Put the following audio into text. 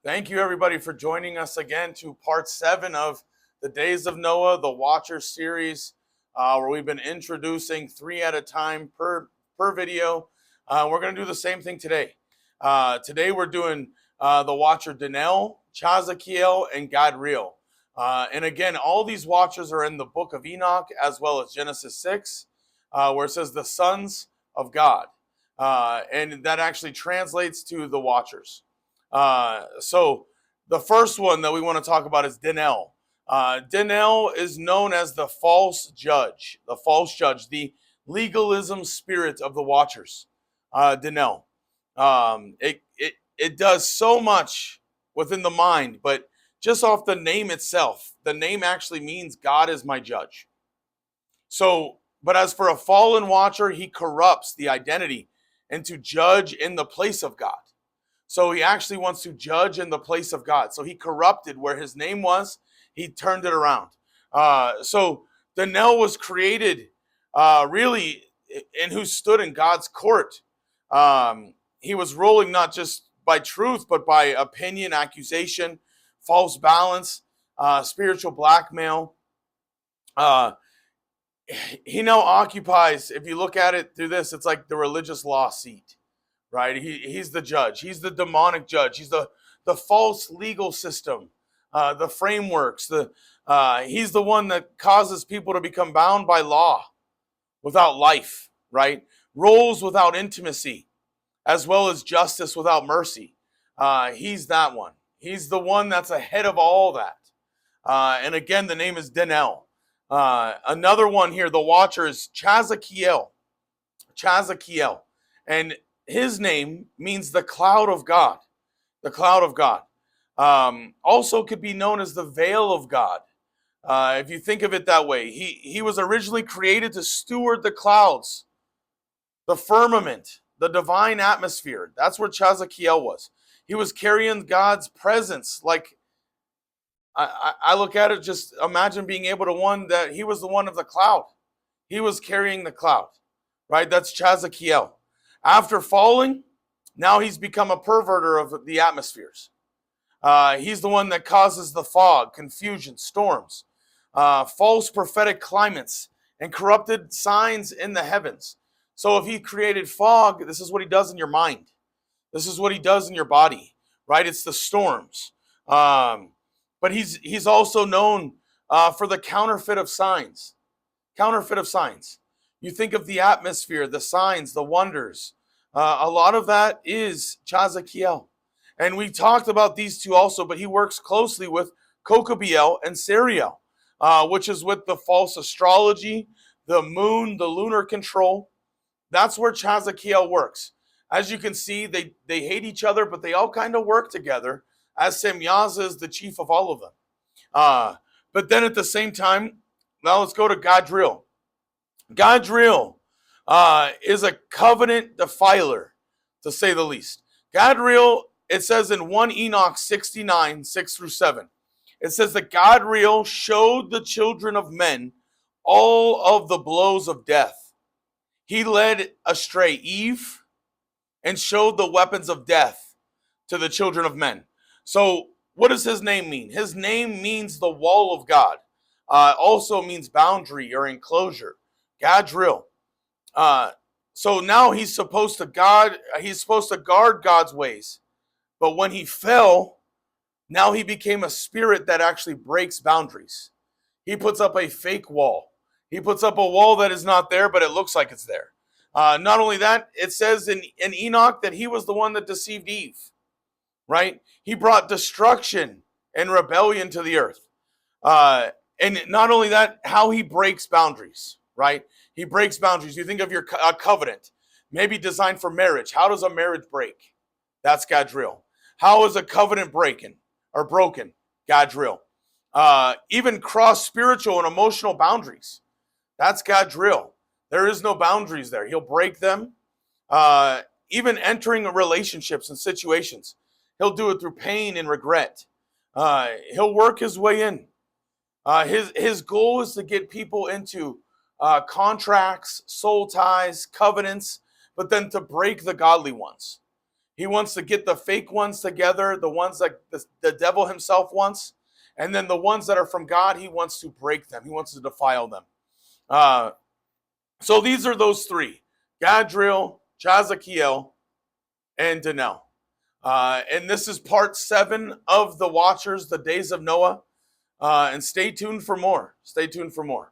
Thank you, everybody, for joining us again to part 7 of the Days of Noah, the Watcher series, where we've been introducing 3 at a time per video. We're going to do the same thing today. Today we're doing the Watcher DANEL, CHAZAQIEL, and GADREEL. And again, all these Watchers are in the book of Enoch, as well as Genesis 6, where it says the sons of God. And that actually translates to the Watchers. So the first one that we want to talk about is DANEL. DANEL is known as the false judge, the legalism spirit of the Watchers. DANEL. It does so much within the mind, but just off the name itself, the name actually means God is my judge. So, but as for a fallen watcher, he corrupts the identity and to judge in the place of God. So he actually wants to judge in the place of God. So he corrupted where his name was. He turned it around. So DANEL was created really and who stood in God's court. He was ruling not just by truth, but by opinion, accusation, false balance, spiritual blackmail. He now occupies, if you look at it through this, it's like the religious law seat. Right? He's the judge. He's the demonic judge. He's the false legal system, the frameworks. He's the one that causes people to become bound by law without life, right? Rules without intimacy, as well as justice without mercy. He's that one. He's the one that's ahead of all that. And again, the name is DANEL. Another one here, the Watcher, is CHAZAQIEL. CHAZAQIEL. And his name means the cloud of God. The cloud of God. Also could be known as the veil of God. If you think of it that way. He was originally created to steward the clouds, the firmament, the divine atmosphere. That's where CHAZAQIEL was. He was carrying God's presence. Like, I look at it, just imagine being able to that he was the one of the cloud. He was carrying the cloud. Right? That's CHAZAQIEL. After falling, now he's become a perverter of the atmospheres. He's the one that causes the fog, confusion, storms, false prophetic climates, and corrupted signs in the heavens. So if he created fog, this is what he does in your mind. This is what he does in your body, right? It's the storms. But he's also known for the counterfeit of signs. Counterfeit of signs. You think of the atmosphere, the signs, the wonders. A lot of that is CHAZAQIEL. And we talked about these two also, but he works closely with Cocobiel and Sariel, which is with the false astrology, the moon, the lunar control. That's where CHAZAQIEL works. As you can see, they hate each other, but they all kind of work together, as Semyaza is the chief of all of them. But then at the same time, now let's go to GADREEL. GADREEL is a covenant defiler, to say the least. GADREEL, it says in 1 Enoch 69, 6 through 7, it says that GADREEL showed the children of men all of the blows of death. He led astray Eve and showed the weapons of death to the children of men. So what does his name mean? His name means the wall of God. Also means boundary or enclosure. GADREEL. So now he's supposed to guard God's ways. But when he fell, now he became a spirit that actually breaks boundaries. He puts up a fake wall. He puts up a wall that is not there, but it looks like it's there. Not only that, it says in Enoch that he was the one that deceived Eve. Right? He brought destruction and rebellion to the earth. And not only that, how he breaks boundaries. Right? He breaks boundaries. You think of your covenant, maybe designed for marriage. How does a marriage break? That's GADREEL. How is a covenant broken? GADREEL. Even cross spiritual and emotional boundaries. That's GADREEL. There is no boundaries there. He'll break them. Even entering relationships and situations. He'll do it through pain and regret. He'll work his way in. His goal is to get people into contracts, soul ties, covenants, but then to break the godly ones. He wants to get the fake ones together, the ones that the devil himself wants, and then the ones that are from God, he wants to break them. He wants to defile them. So these are those three: Gadreel, CHAZAQIEL, and DANEL. And this is part 7 of the Watchers, the Days of Noah. And stay tuned for more. Stay tuned for more.